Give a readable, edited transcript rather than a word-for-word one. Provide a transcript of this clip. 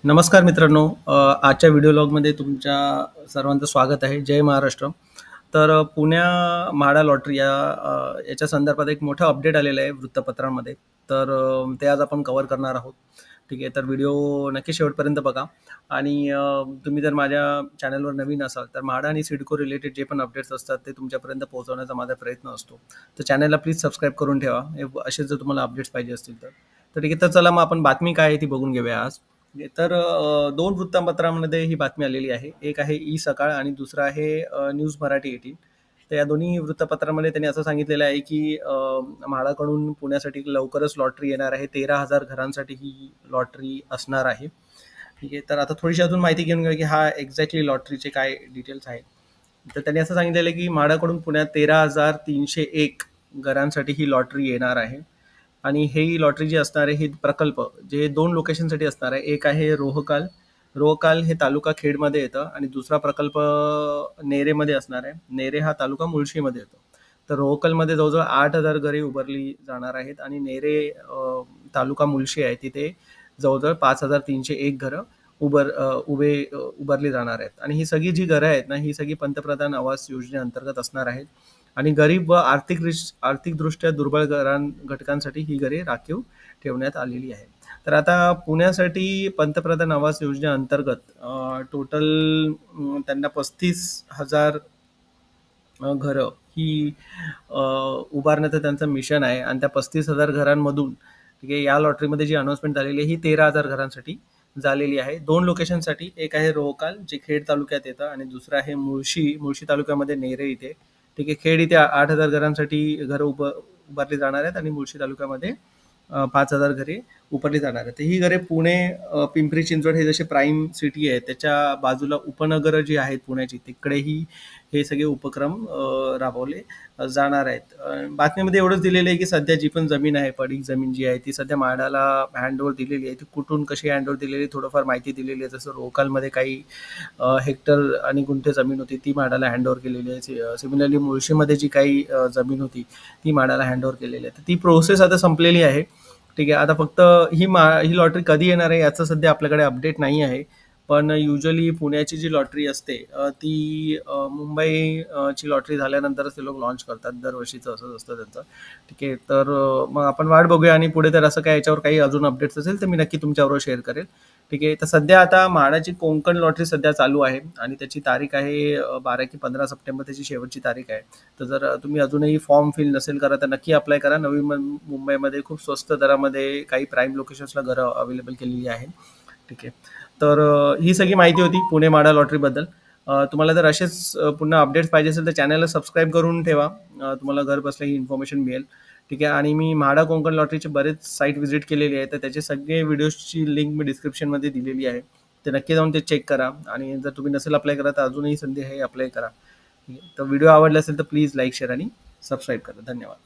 नमस्कार मित्रांनो. आजच्या व्हिडिओ लॉगमध्ये तुमच्या सर्वांचं स्वागत आहे. जय महाराष्ट्र. तर पुण्या म्हाडा लॉटरी याच्या संदर्भात एक मोठं अपडेट आलेलं आहे वृत्तपत्रांमध्ये. तर ते आज आपण कव्हर करणार आहोत. ठीक आहे. तर व्हिडिओ नक्की शेवटपर्यंत बघा. आणि तुम्ही जर माझ्या चॅनलवर नवीन असाल तर म्हाडा आणि सिडको रिलेटेड जे पण अपडेट्स असतात ते तुमच्यापर्यंत पोहोचवण्याचा माझा प्रयत्न असतो. तर चॅनलला प्लीज सबस्क्राईब करून ठेवा, असेच जर तुम्हाला अपडेट्स पाहिजे असतील तर. ठीक आहे. तर चला मग आपण बातमी काय आहे ती बघून घेऊया आज. तर दोन वृत्तपत्रांमध्ये ही बातमी आलेली आहे. एक आहे ई सकाळ आणि दुसरं आहे न्यूज मराठी 18. तर या दोन्ही वृत्तपत्रांमध्ये त्यांनी असं सांगितलेलं आहे की म्हाडाकडून पुण्यासाठी लवकरच लॉटरी येणार आहे. 13,000 घरांसाठी ही लॉटरी असणार आहे. ठीक आहे. तर आता थोडीशी अजून माहिती घेऊन घेऊया की हा एक्झॅक्टली लॉटरीचे काय डिटेल्स आहेत. तर त्यांनी असं सांगितलेलं आहे की म्हाडाकडून पुण्यात 13,301 घरांसाठी ही लॉटरी येणार आहे. आणि ही लॉटरी जी असणार आहे, ही प्रकल्प जे दोन लोकेशनसाठी असणार आहे. एक आहे रोहकाल. रोहकाल हे तालुका खेडमध्ये येतं आणि दुसरा प्रकल्प नेरेमध्ये असणार आहे. नेरे हा तालुका मुळशीमध्ये येतो. तर रोहकलमध्ये जवळजवळ 8,000 घरे उभारली जाणार आहेत आणि नेरे तालुका मुळशी आहे तिथे जवळजवळ 5,301 घरं उभारली जाणार आहेत. आणि ही सगळी जी घरं आहेत ना, ही सगळी पंतप्रधान आवास योजनेअंतर्गत असणार आहेत. आणि गरीब व आर्थिकदृष्ट्या दुर्बल घटकांसाठी ही घरे राखीव ठेवण्यात आलेली आहे. तर आता पुण्यासाठी पंतप्रधान आवास योजनेअंतर्गत टोटल त्यांना 35,000 घरं ही उभारण्याचं त्यांचं मिशन आहे. आणि त्या 35,000 घरांमधून ठीक आहे, या लॉटरीमध्ये जी अनाउन्समेंट झालेली आहे ही 13,000 घरांसाठी झालेली आहे. दोन लोकेशनसाठी. एक आहे रोहकाल जे खेड तालुक्यात येतं आणि दुसरं आहे मुळशी तालुक्यामध्ये नेरे इथे. ठीक आहे. खेड इथे 8,000 घरांसाठी घरं उभारली जाणार आहेत आणि मुळशी तालुक्यामध्ये 5,000 घरे उभारली जाणार आहेत. ही घरे पुणे, पिंपरी चिंचवड हे जसे प्राईम सिटी आहे त्याच्या बाजूला उपनगरं जी आहेत पुण्याची तिकडेही हे सगळे उपक्रम राबवले जाणार आहेत. बातमीमध्ये एवढंच दिलेलं आहे की सध्या जी पण जमीन आहे, पडीक जमीन जी आहे ती सध्या म्हाडाला हँडओव्हर दिलेली आहे. ती कुठून कशी हँडओव्हर दिलेली थोडंफार माहिती दिलेली आहे. जसं रोहकालमध्ये काही हेक्टर आणि गुंठे जमीन होती ती म्हाडाला हँडओव्हर केलेली आहे. सिमिलरली मुळशीमध्ये जी काही जमीन होती ती म्हाडाला हँडओव्हर केलेली आहे. तर ती प्रोसेस आता संपलेली आहे. ठीक आहे. आता फक्त ही लॉटरी कधी येणार आहे याचं सध्या आपल्याकडे अपडेट नाही आहे. पण युजली पुण्याची जी लॉटरी असते ती मुंबईची लॉटरी झाल्यानंतरच ते लोक लॉन्च करतात. दरवर्षीचं असंच असतं त्यांचं. ठीक आहे. तर मग आपण वाट बघूया आणि पुढे तर असं काय याच्यावर काही अजून अपडेट्स असेल तर मी नक्की तुमच्याबरोबर शेअर करेल. ठीक आहे. तर सध्या आता म्हाडाची कोकण लॉटरी सध्या चालू आहे आणि त्याची तारीख आहे 12 की 15 सप्टेंबर त्याची शेवटची तारीख आहे. तर जर तुम्ही अजूनही फॉर्म फिल नसेल करा तर नक्की अप्लाय करा. नवी मुंबईमध्ये खूप स्वस्त दरामध्ये काही प्राईम लोकेशन्सला घरं अवेलेबल केलेली आहे. ठीक आहे. तर ही सगळी माहिती होती पुणे म्हाडा लॉटरीबद्दल. तुम्हाला जर असेच पुन्हा अपडेट्स पाहिजे असेल तर चॅनलला सबस्क्राईब करून ठेवा. तुम्हाला घर बसल्या ही इन्फॉर्मेशन मिळेल. ठीक आहे. आणि मी म्हाडा कोकण लॉटरीचे बरेच साईट व्हिजिट केलेली आहे तर त्याचे सगळे व्हिडिओजची लिंक मी डिस्क्रिप्शनमध्ये दिलेली आहे. ते नक्की जाऊन ते चेक करा. आणि जर तुम्ही नसेल अप्लाय करा तर अजूनही संधी आहे, अप्लाय करा. ठीक आहे. तर व्हिडिओ आवडला असेल तर प्लीज लाईक, शेअर आणि सबस्क्राईब करा. धन्यवाद.